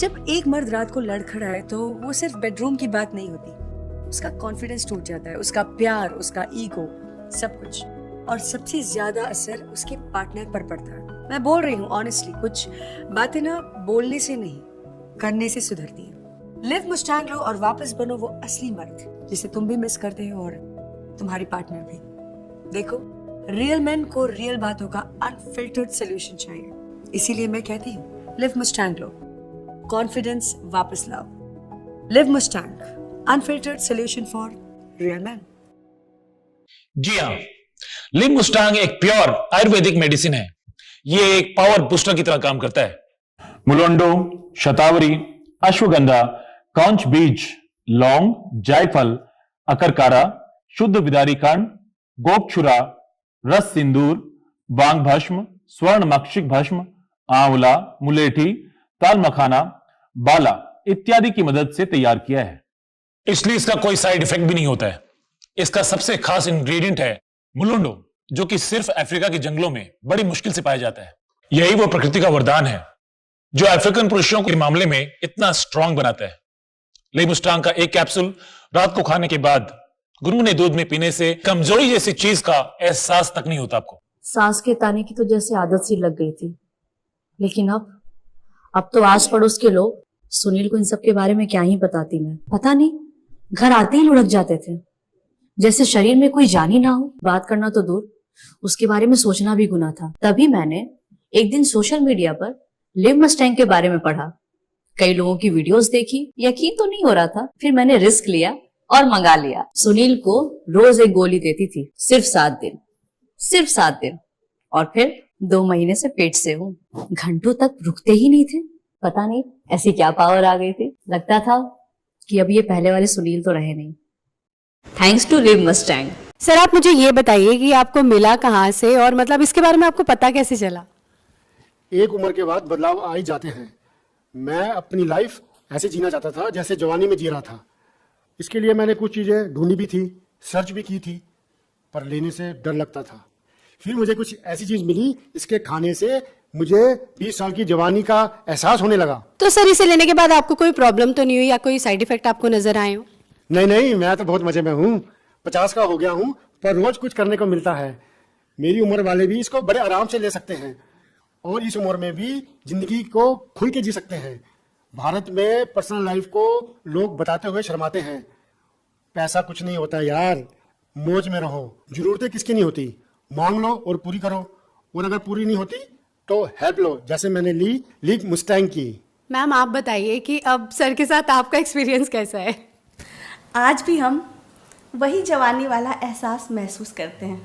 जब एक मर्द रात को लड़खड़ाए तो वो सिर्फ बेडरूम की बात नहीं होती, उसका कॉन्फिडेंस टूट जाता है, उसका प्यार, उसका ईगो, सब कुछ। और सबसे ज्यादा असर उसके पार्टनर पर पड़ता है। मैं बोल रही हूँ ऑनेस्टली, कुछ बातें ना बोलने से नहीं, करने से सुधरती है। लिव मुस्टैंग लो और वापस बनो वो असली मर्द जिसे तुम भी मिस करते हो और तुम्हारी पार्टनर भी। देखो, रियल मैन को रियल बातों का अनफिल्टर्ड सोल्यूशन चाहिए, इसीलिए मैं कहती हूँ लिव मुस्टैंग लो, कॉन्फिडेंस वापस लाओ। Live Mustang, unfiltered solution for real man. जी हाँ, लिव मुस्टांग एक प्योर आयुर्वेदिक मेडिसिन है। ये एक पावर बूस्टर की तरह काम करता है। मुलोंडो, शतावरी, अश्वगंधा, कौंच बीज, लौंग, जायफल, अकरकारा, शुद्ध विदारी कांड, गोपछुरा, रस सिंदूर, बांग भस्म, स्वर्ण मक्षिक भस्म, आंवला, मुलेठी, ताल मखाना, बाला इत्यादि की मदद से तैयार किया है। इसलिए इसका कोई साइड इफेक्ट भी नहीं होता है। इसका सबसे खास इंग्रेडिएंट है मुलोंडो, जो कि सिर्फ अफ्रीका के जंगलों में बड़ी मुश्किल से पाया जाता है। यही वो प्रकृति का वरदान है जो अफ्रीकन पुरुषों के मामले में इतना स्ट्रांग बनाता है। लिव मुस्टांग का एक कैप्सूल रात को खाने के बाद गुनगुने दूध में पीने से कमजोरी जैसी चीज का एहसास तक नहीं होता आपको। सांस के ताने की तो जैसे आदत सी लग गई थी, लेकिन अब तो आस पड़ोस के लोग सुनील को इन सब के बारे में क्या ही बताती मैं। पता नहीं, घर आते ही लुढ़क जाते थे, जैसे शरीर में कोई जान ही ना हो। बात करना तो दूर, उसके बारे में सोचना भी गुनाह था। तभी मैंने एक दिन सोशल मीडिया पर लिव मस्टैंग के बारे में पढ़ा, कई लोगों की वीडियोस देखी, यकीन तो नहीं हो रहा था। फिर मैंने रिस्क लिया और मंगा लिया। सुनील को रोज एक गोली देती थी, सिर्फ 7 दिन, सिर्फ 7 दिन, और फिर 2 महीने से पेट से हूँ। घंटों तक रुकते ही नहीं थे। पता नहीं ऐसी क्या पावर आ गई थी, लगता था कि अब ये पहले वाले सुनील तो रहे नहीं। Thanks to live Mustang. Sir, आप मुझे ये बताइए कि आपको मिला कहाँ से, और मतलब इसके बारे में आपको पता कैसे चला? एक उम्र के बाद बदलाव आ ही जाते हैं। मैं अपनी लाइफ ऐसे जीना चाहता था जैसे जवानी में जी रहा था। इसके लिए मैंने कुछ चीज़ें ढूंढी भी थी, सर्च भी की थी, पर लेने से डर लगता था। फिर मुझे कुछ ऐसी चीज़ मिली, इसके खाने से मुझे 20 साल की जवानी का एहसास होने लगा। तो सर, इसे लेने के बाद आपको कोई प्रॉब्लम तो नहीं हुई या कोई साइड इफेक्ट आपको नजर आए हो? नहीं, मैं तो बहुत मजे में हूँ। 50 का हो गया हूँ, पर रोज कुछ करने को मिलता है। मेरी उम्र वाले भी इसको बड़े आराम से ले सकते हैं और इस उम्र में भी जिंदगी को खुल के जी सकते हैं। भारत में पर्सनल लाइफ को लोग बताते हुए शर्माते हैं। पैसा कुछ नहीं होता यार, मौज में रहो। जरूरतें किसकी नहीं होती, मांग लो और पूरी करो, और अगर पूरी नहीं होती तो हेल्प लो, जैसे मैंने ली लिव मुस्टैंग की। मैम, आप बताइए कि अब सर के साथ आपका एक्सपीरियंस कैसा है? आज भी हम वही जवानी वाला एहसास महसूस करते हैं।